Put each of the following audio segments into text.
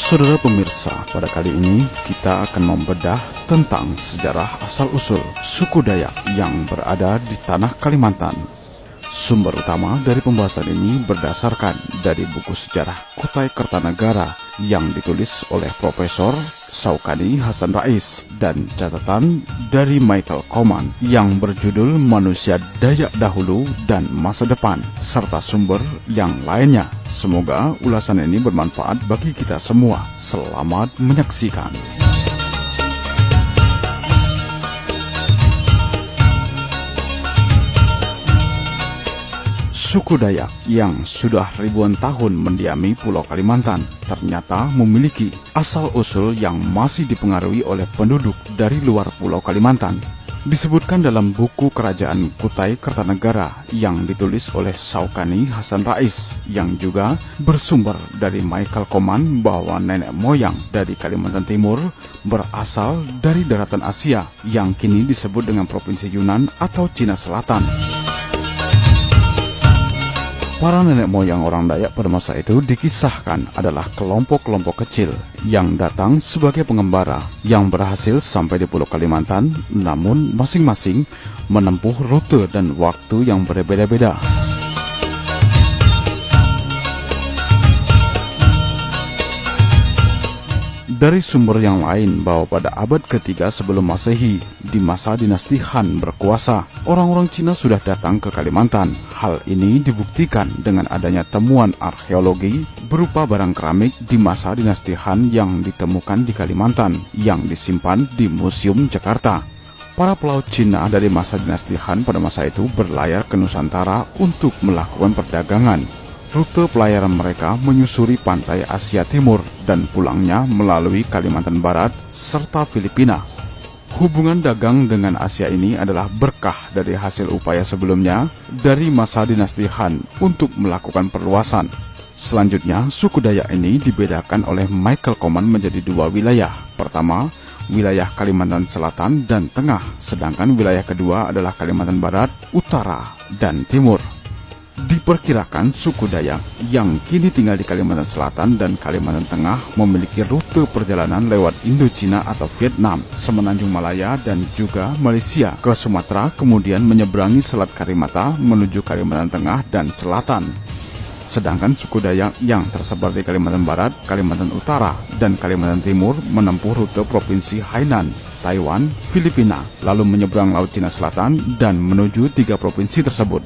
Saudara pemirsa, pada kali ini kita akan membedah tentang sejarah asal-usul suku Dayak yang berada di tanah Kalimantan. Sumber utama dari pembahasan ini berdasarkan dari buku sejarah Kutai Kertanegara yang ditulis oleh Profesor Saukani Hasan Rais dan catatan dari Michael Koman yang berjudul Manusia Dayak Dahulu dan Masa Depan, serta sumber yang lainnya. Semoga ulasan ini bermanfaat bagi kita semua. Selamat menyaksikan. Suku Dayak yang sudah ribuan tahun mendiami Pulau Kalimantan ternyata memiliki asal-usul yang masih dipengaruhi oleh penduduk dari luar Pulau Kalimantan. Disebutkan dalam buku Kerajaan Kutai Kertanegara yang ditulis oleh Saukani Hasan Rais yang juga bersumber dari Michael Koman bahwa nenek moyang dari Kalimantan Timur berasal dari daratan Asia yang kini disebut dengan Provinsi Yunan atau Cina Selatan. Para nenek moyang orang Dayak pada masa itu dikisahkan adalah kelompok-kelompok kecil yang datang sebagai pengembara yang berhasil sampai di Pulau Kalimantan, namun masing-masing menempuh rute dan waktu yang berbeda-beda. Dari sumber yang lain bahwa pada abad ketiga sebelum Masehi, di masa dinasti Han berkuasa, orang-orang Cina sudah datang ke Kalimantan. Hal ini dibuktikan dengan adanya temuan arkeologi berupa barang keramik di masa dinasti Han yang ditemukan di Kalimantan, yang disimpan di Museum Jakarta. Para pelaut Cina dari masa dinasti Han pada masa itu berlayar ke Nusantara untuk melakukan perdagangan. Rute pelayaran mereka menyusuri pantai Asia Timur dan pulangnya melalui Kalimantan Barat serta Filipina. Hubungan dagang dengan Asia ini adalah berkah dari hasil upaya sebelumnya dari masa dinasti Han untuk melakukan perluasan. Selanjutnya, suku Dayak ini dibedakan oleh Michael Koman menjadi dua wilayah. Pertama, wilayah Kalimantan Selatan dan Tengah, sedangkan wilayah kedua adalah Kalimantan Barat, Utara, dan Timur. Diperkirakan suku Dayak yang kini tinggal di Kalimantan Selatan dan Kalimantan Tengah memiliki rute perjalanan lewat Indochina atau Vietnam, Semenanjung Malaya dan juga Malaysia ke Sumatera, kemudian menyeberangi Selat Karimata menuju Kalimantan Tengah dan Selatan. Sedangkan suku Dayak yang tersebar di Kalimantan Barat, Kalimantan Utara, dan Kalimantan Timur menempuh rute Provinsi Hainan, Taiwan, Filipina, lalu menyeberang Laut Cina Selatan dan menuju 3 provinsi tersebut.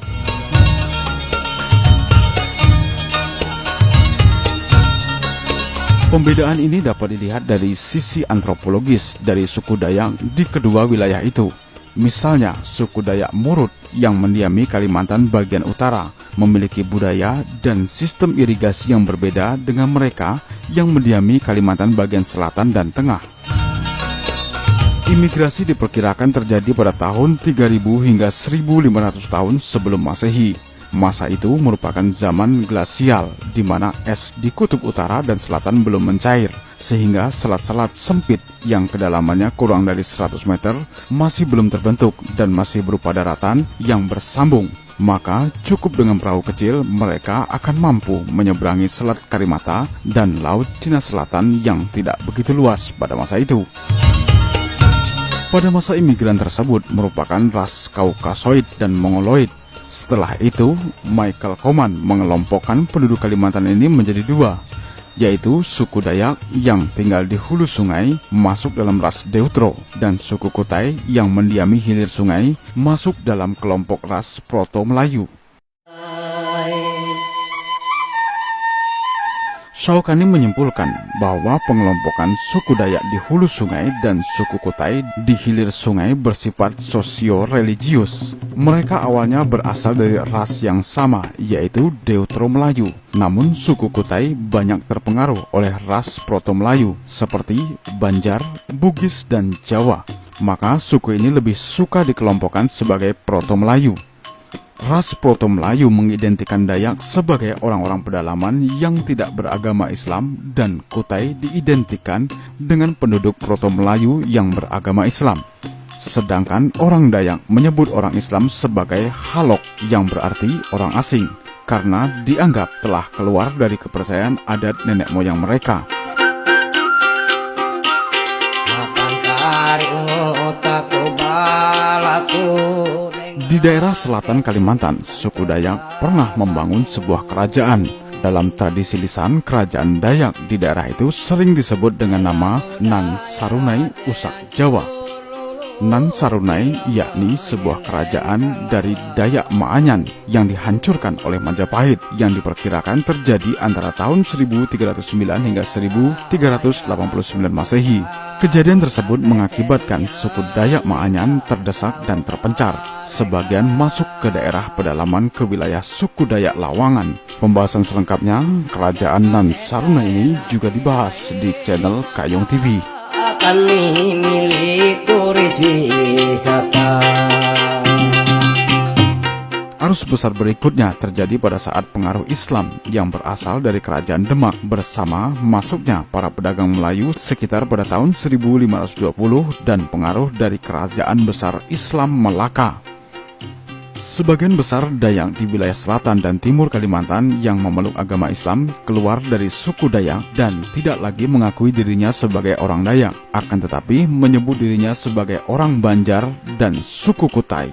Pembedaan ini dapat dilihat dari sisi antropologis dari suku Dayak di kedua wilayah itu. Misalnya, suku Dayak Murut yang mendiami Kalimantan bagian utara memiliki budaya dan sistem irigasi yang berbeda dengan mereka yang mendiami Kalimantan bagian selatan dan tengah. Imigrasi diperkirakan terjadi pada tahun 3000 hingga 1500 tahun sebelum Masehi. Masa itu merupakan zaman glasial, di mana es di kutub utara dan selatan belum mencair, sehingga selat-selat sempit yang kedalamannya kurang dari 100 meter masih belum terbentuk dan masih berupa daratan yang bersambung. Maka cukup dengan perahu kecil mereka akan mampu menyeberangi Selat Karimata dan Laut Cina Selatan yang tidak begitu luas pada masa itu. Pada masa imigran tersebut merupakan ras Kaukasoid dan Mongoloid. Setelah itu, Michael Koman mengelompokkan penduduk Kalimantan ini menjadi dua, yaitu suku Dayak yang tinggal di hulu sungai masuk dalam ras Deutro dan suku Kutai yang mendiami hilir sungai masuk dalam kelompok ras Proto-Melayu. Saukani menyimpulkan bahwa pengelompokan suku Dayak di hulu sungai dan suku Kutai di hilir sungai bersifat sosio-religius. Mereka awalnya berasal dari ras yang sama, yaitu Deutro-Melayu. Namun suku Kutai banyak terpengaruh oleh ras Proto-Melayu seperti Banjar, Bugis, dan Jawa. Maka suku ini lebih suka dikelompokkan sebagai Proto-Melayu. Ras Proto-Melayu mengidentikan Dayak sebagai orang-orang pedalaman yang tidak beragama Islam dan Kutai diidentikan dengan penduduk Proto-Melayu yang beragama Islam. Sedangkan orang Dayak menyebut orang Islam sebagai Halok yang berarti orang asing karena dianggap telah keluar dari kepercayaan adat nenek moyang mereka. daerah selatan Kalimantan, suku Dayak pernah membangun sebuah kerajaan. Dalam tradisi lisan, kerajaan Dayak di daerah itu sering disebut dengan nama Nan Sarunai Usak Jawa. Nan Sarunai yakni sebuah kerajaan dari Dayak Maanyan yang dihancurkan oleh Majapahit yang diperkirakan terjadi antara tahun 1309 hingga 1389 Masehi. Kejadian tersebut mengakibatkan suku Dayak Maanyan terdesak dan terpencar. Sebagian masuk ke daerah pedalaman ke wilayah suku Dayak Lawangan. Pembahasan selengkapnya, kerajaan Nan Sarunai ini juga dibahas di channel Kayong TV. Akan milik turis wisata. Arus besar berikutnya terjadi pada saat pengaruh Islam yang berasal dari kerajaan Demak bersama masuknya para pedagang Melayu sekitar pada tahun 1520 dan pengaruh dari kerajaan besar Islam Melaka. Sebagian besar Dayak di wilayah selatan dan timur Kalimantan yang memeluk agama Islam keluar dari suku Dayak dan tidak lagi mengakui dirinya sebagai orang Dayak, akan tetapi menyebut dirinya sebagai orang Banjar dan suku Kutai.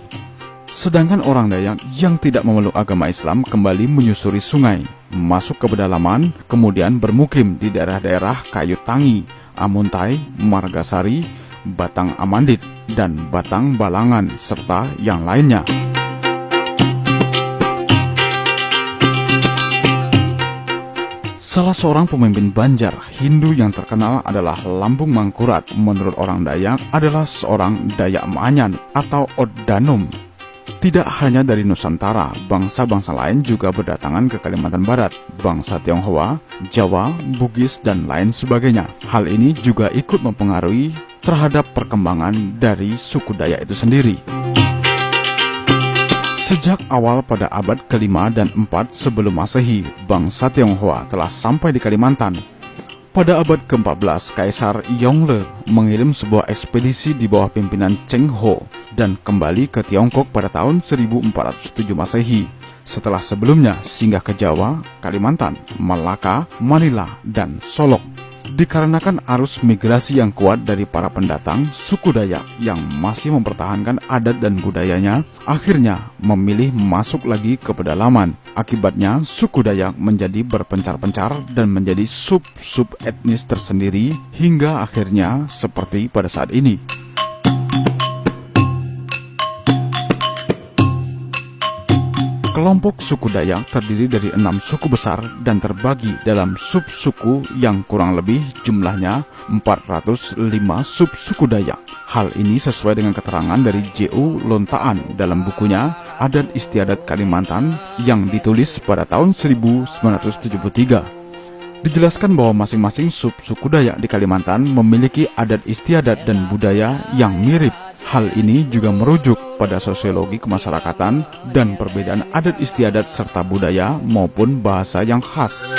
Sedangkan orang Dayak yang tidak memeluk agama Islam kembali menyusuri sungai, masuk ke pedalaman, kemudian bermukim di daerah-daerah Kayu Tangi, Amuntai, Margasari, Batang Amandit, dan Batang Balangan, serta yang lainnya. Salah seorang pemimpin Banjar Hindu yang terkenal adalah Lambung Mangkurat. Menurut orang Dayak adalah seorang Dayak Maanyan atau Oddanum. Tidak hanya dari Nusantara, bangsa-bangsa lain juga berdatangan ke Kalimantan Barat. Bangsa Tionghoa, Jawa, Bugis, dan lain sebagainya. Hal ini juga ikut mempengaruhi terhadap perkembangan dari suku Dayak itu sendiri. Sejak awal pada abad ke-5 dan 4 sebelum Masehi, bangsa Tionghoa telah sampai di Kalimantan. Pada abad ke-14, Kaisar Yongle mengirim sebuah ekspedisi di bawah pimpinan Cheng Ho dan kembali ke Tiongkok pada tahun 1407 Masehi. Setelah sebelumnya singgah ke Jawa, Kalimantan, Malaka, Manila, dan Solok. Dikarenakan arus migrasi yang kuat dari para pendatang, suku Dayak yang masih mempertahankan adat dan budayanya akhirnya memilih masuk lagi ke pedalaman. Akibatnya, suku Dayak menjadi berpencar-pencar dan menjadi sub-sub etnis tersendiri hingga akhirnya seperti pada saat ini. Kelompok suku Dayak terdiri dari 6 suku besar dan terbagi dalam sub-suku yang kurang lebih jumlahnya 405 sub-suku Dayak. Hal ini sesuai dengan keterangan dari J.U. Lontaan dalam bukunya Adat Istiadat Kalimantan yang ditulis pada tahun 1973. Dijelaskan bahwa masing-masing sub-suku Dayak di Kalimantan memiliki adat istiadat dan budaya yang mirip. Hal ini juga merujuk pada sosiologi kemasyarakatan dan perbedaan adat istiadat serta budaya maupun bahasa yang khas.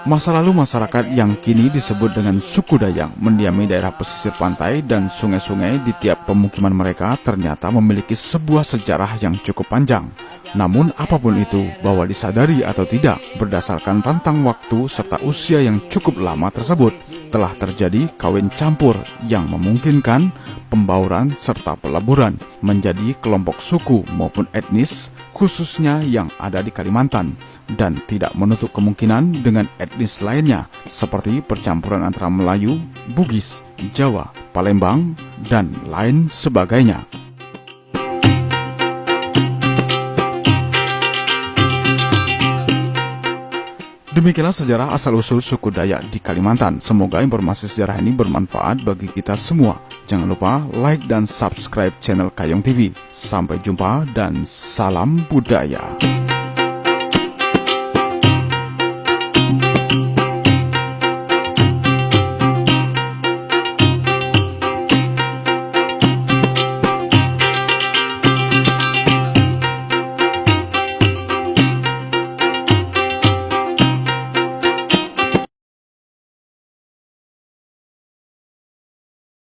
Masa lalu masyarakat yang kini disebut dengan suku Dayak mendiami daerah pesisir pantai dan sungai-sungai di tiap pemukiman mereka ternyata memiliki sebuah sejarah yang cukup panjang. Namun apapun itu, bahwa disadari atau tidak, berdasarkan rentang waktu serta usia yang cukup lama tersebut, telah terjadi kawin campur yang memungkinkan pembauran serta peleburan menjadi kelompok suku maupun etnis, khususnya yang ada di Kalimantan, dan tidak menutup kemungkinan dengan etnis lainnya, seperti percampuran antara Melayu, Bugis, Jawa, Palembang, dan lain sebagainya. Demikianlah sejarah asal-usul suku Dayak di Kalimantan. Semoga informasi sejarah ini bermanfaat bagi kita semua. Jangan lupa like dan subscribe channel Kayong TV. Sampai jumpa dan salam budaya.